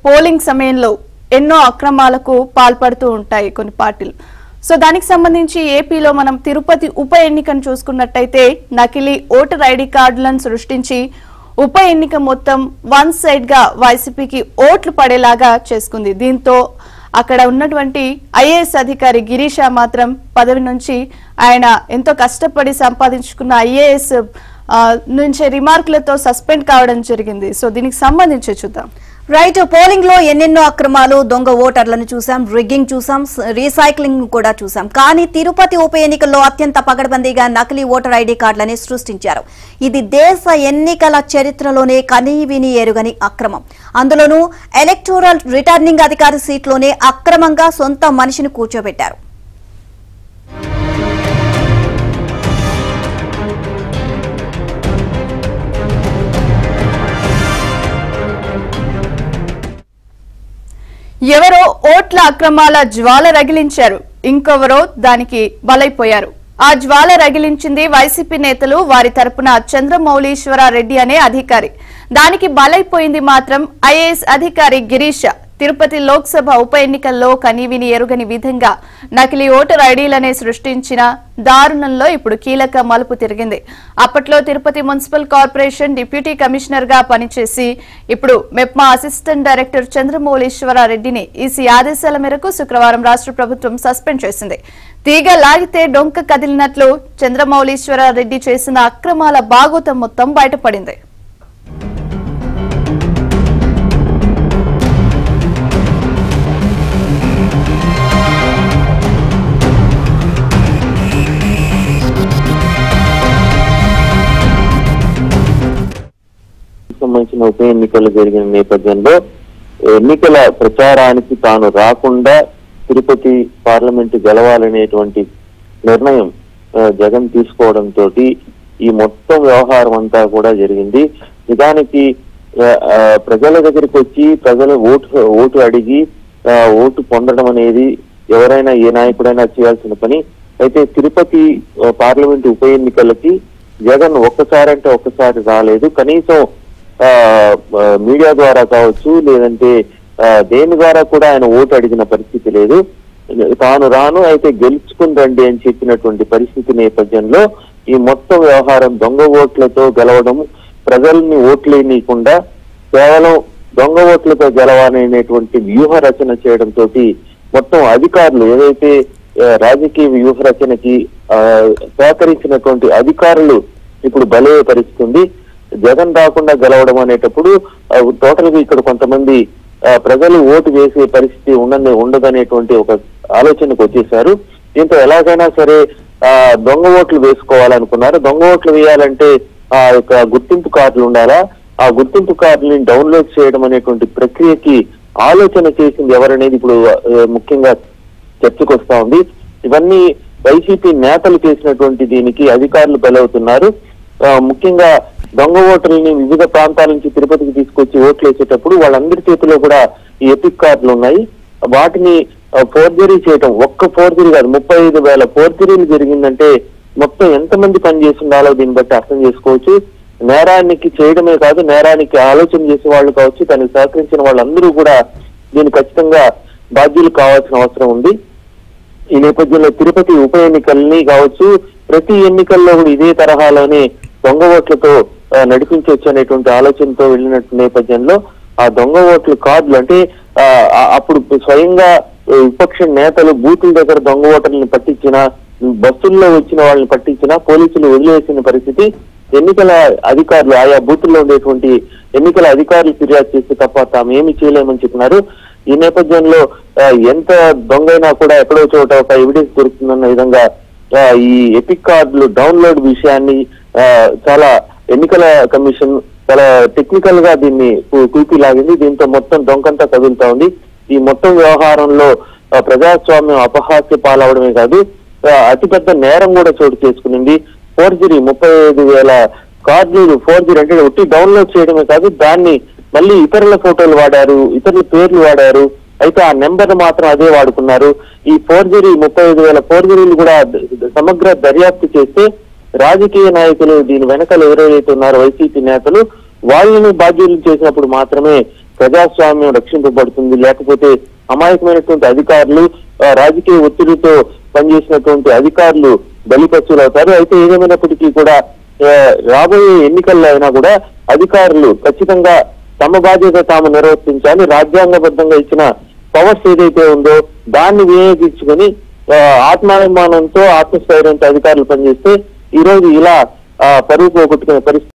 Polling సమయంలో ఎన్నో అక్రమాలకు పాల్పడుతూ ఉంటాయి కొన్ని పార్టీలు. సో దానికి సంబంధించి ఏపీలో మనం తిరుపతి ఉప ఎన్నికను చూసుకున్నట్టయితే నకిలీ ఓటర్ ఐడి కార్డులను సృష్టించి ఉప ఎన్నిక మొత్తం వన్ సైడ్ గా వైసీపీకి ఓట్లు పడేలాగా చేసుకుంది. దీంతో అక్కడ ఉన్నటువంటి ఐఏఎస్ అధికారి గిరీష మాత్రం పదవి నుంచి ఆయన ఎంతో కష్టపడి సంపాదించుకున్న ఐఏఎస్ నుంచి రిమార్కులతో సస్పెండ్ కావడం జరిగింది. సో దీనికి సంబంధించి చూద్దాం. రైట్, పోలింగ్ లో ఎన్నెన్నో అక్రమాలు, దొంగ ఓటర్లను చూసాం, రిగ్గింగ్ చూసాం, రీసైక్లింగ్ కూడా చూసాం. కానీ తిరుపతి ఉప ఎన్నికల్లో అత్యంత పకడ్బందీగా నకిలీ ఓటర్ ఐడి కార్డులని సృష్టించారు. ఇది దేశ ఎన్నికల చరిత్రలోనే కనీవిని ఎరుగని అక్రమం. అందులోనూ ఎలక్టోరల్ రిటర్నింగ్ అధికారి సీట్లోనే అక్రమంగా సొంత మనిషిని కూర్చోబెట్టారు. ఎవరో ఓట్ల అక్రమాల జ్వాల రగిలించారు, ఇంకెవరో దానికి బలైపోయారు. ఆ జ్వాల రగిలించింది వైసీపీ నేతలు, వారి తరపున చంద్రమౌళీశ్వరారెడ్డి అనే అధికారి. దానికి బలైపోయింది మాత్రం ఐఏఎస్ అధికారి గిరీష. తిరుపతి లోక్సభ ఉప ఎన్నికల్లో కనీవిని ఎరుగని విధంగా నకిలీ ఓటర్ ఐడీలనే సృష్టించిన దారుణంలో ఇప్పుడు కీలక మలుపు తిరిగింది. అప్పట్లో Tirupati municipal corporation deputy commissioner గా పనిచేసి ఇప్పుడు మెప్మా అసిస్టెంట్ డైరెక్టర్ చంద్రమౌళీశ్వరారెడ్డిని ఈసీ ఆదేశాల మేరకు శుక్రవారం రాష్ట్ర ప్రభుత్వం సస్పెండ్ చేసింది. తీగ లాగితే డొంక కదిలినట్లు చంద్రమౌళీశ్వరారెడ్డి చేసిన అక్రమాల బాగోతం మొత్తం బయటపడింది. సంబంధించిన ఉప ఎన్నికలు జరిగిన నేపథ్యంలో ఎన్నికల ప్రచారానికి తాను రాకుండా తిరుపతి పార్లమెంటు గెలవాలనేటువంటి నిర్ణయం జగన్ తీసుకోవడంతో ఈ మొత్తం వ్యవహారం అంతా కూడా జరిగింది. నిజానికి ప్రజల దగ్గరికి వచ్చి ప్రజల ఓటు అడిగి ఓటు పొందడం అనేది ఎవరైనా ఏ నాయకుడైనా చేయాల్సిన పని. అయితే తిరుపతి పార్లమెంటు ఉప ఎన్నికలకి జగన్ ఒక్కసారి రాలేదు. కనీసం మీడియా ద్వారా కావచ్చు, లేదంటే దేని ద్వారా కూడా ఆయన ఓటు అడిగిన పరిస్థితి లేదు. తాను రాను, అయితే గెలుచుకుని రండి అని చెప్పినటువంటి పరిస్థితి నేపథ్యంలో ఈ మొత్తం వ్యవహారం దొంగ ఓట్లతో గెలవడం, ప్రజల్ని ఓట్లేనియకుండా కేవలం దొంగ ఓట్లతో గెలవాలనేటువంటి వ్యూహ రచన చేయడంతో మొత్తం అధికారులు ఏదైతే రాజకీయ వ్యూహ రచనకి సహకరించినటువంటి అధికారులు ఇప్పుడు బలయ్యే పరిస్థితి ఉంది. జగన్ రాకుండా గెలవడం అనేటప్పుడు టోటల్ గా ఇక్కడ కొంతమంది ప్రజలు ఓటు వేసే పరిస్థితి ఉండదనేటువంటి ఒక ఆలోచనకు వచ్చేసారు. దీంతో ఎలాగైనా సరే దొంగ ఓట్లు వేసుకోవాలనుకున్నారు. దొంగ ఓట్లు వేయాలంటే ఆ యొక్క గుర్తింపు కార్డులు ఉండాలా, ఆ గుర్తింపు కార్డుని డౌన్లోడ్ చేయడం అనేటువంటి ప్రక్రియకి ఆలోచన చేసింది ఎవరనేది ఇప్పుడు ముఖ్యంగా చర్చకు వస్తా ఉంది. ఇవన్నీ వైసీపీ నేతలు చేసినటువంటి దీనికి అధికారులు బలవుతున్నారు. ముఖ్యంగా దొంగ ఓటర్లని వివిధ ప్రాంతాల నుంచి తిరుపతికి తీసుకొచ్చి ఓట్లు వేసేటప్పుడు వాళ్ళందరి చేతిలో కూడా ఈ ఎపిక్ కార్డులు ఉన్నాయి. వాటిని ఫోర్జరీ చేయటం, ఒక్క ఫోర్జరీ కాదు 35,000 ఫోర్జరీలు జరిగిందంటే మొత్తం ఎంతమంది పనిచేసి ఉండాలో దీన్ని బట్టి అర్థం చేసుకోవచ్చు. నేరానికి చేయడమే కాదు, నేరానికి ఆలోచన చేసే వాళ్ళు కావచ్చు, దానికి సహకరించిన వాళ్ళందరూ కూడా దీన్ని ఖచ్చితంగా బాధ్యులు కావాల్సిన అవసరం ఉంది. ఈ నేపథ్యంలో తిరుపతి ఉప ఎన్నికల్ని కావచ్చు, ప్రతి ఎన్నికల్లో కూడా ఇదే తరహాలోనే దొంగ ఓట్లతో నడిపించవచ్చు అనేటువంటి ఆలోచనతో వెళ్ళినట్టు నేపథ్యంలో ఆ దొంగ ఓట్ల కార్డులు అంటే అప్పుడు స్వయంగా విపక్ష నేతలు బూతుల దగ్గర దొంగ ఓటర్లను పట్టించినా, బస్సుల్లో వచ్చిన వాళ్ళని పట్టించినా పోలీసులు వదిలేసిన పరిస్థితి. ఎన్నికల అధికారులు ఆయా బూతుల్లో ఉండేటువంటి ఎన్నికల అధికారులు ఫిర్యాదు చేస్తే తప్ప తాము ఏమి చేయలేమని చెప్పినారు. ఈ నేపథ్యంలో ఎంత దొంగైనా కూడా ఎక్కడో చోట ఒక ఎవిడెన్స్ దొరుకుతుందన్న విధంగా ఈ ఎపిక్ కార్డులు డౌన్లోడ్ విషయాన్ని చాలా ఎన్నికల కమిషన్ చాలా టెక్నికల్ గా దీన్ని కూపి లాగింది. దీంతో మొత్తం డొంకంతా కదులుతా ఉంది. ఈ మొత్తం వ్యవహారంలో ప్రజాస్వామ్యం అపహాస్య పాలవడమే కాదు, అతిపెద్ద నేరం కూడా చోటు చేసుకునింది. ఫోర్జరీ 35,000 కార్డులు ఫోర్జరీ అంటే ఒట్టి డౌన్లోడ్ చేయడమే కాదు, దాన్ని మళ్ళీ ఇతరుల ఫోటోలు వాడారు, ఇతరుల పేర్లు వాడారు. అయితే ఆ నెంబర్ మాత్రం అదే వాడుకున్నారు. ఈ ఫోర్జరీ 35,000 ఫోర్జరీలు కూడా సమగ్ర దర్యాప్తు చేస్తే రాజకీయ నాయకులు దీని వెనకాల ఎవరైతే ఉన్నారో వైసీపీ నేతలు వాళ్ళని బాధ్యులు చేసినప్పుడు మాత్రమే ప్రజాస్వామ్యం రక్షింపబడుతుంది, లేకపోతే అమాయకమైనటువంటి అధికారులు, రాజకీయ ఒత్తిడితో పనిచేసినటువంటి అధికారులు బలిపశువులు అవుతారు. అయితే ఏదేమైనప్పటికీ కూడా రాబోయే ఎన్నికల్లో అయినా కూడా అధికారులు ఖచ్చితంగా తమ బాధ్యత తాము నిర్వర్తించాలి. రాజ్యాంగబద్ధంగా ఇచ్చిన పవర్స్ ఏదైతే ఉందో దాన్ని వినియోగించుకొని ఆత్మాభిమానంతో, ఆత్మస్థైర్యంతో అధికారులు పనిచేస్తే ఈ రోజు ఇలా పరువు పోగొట్టుకునే పరిస్థితి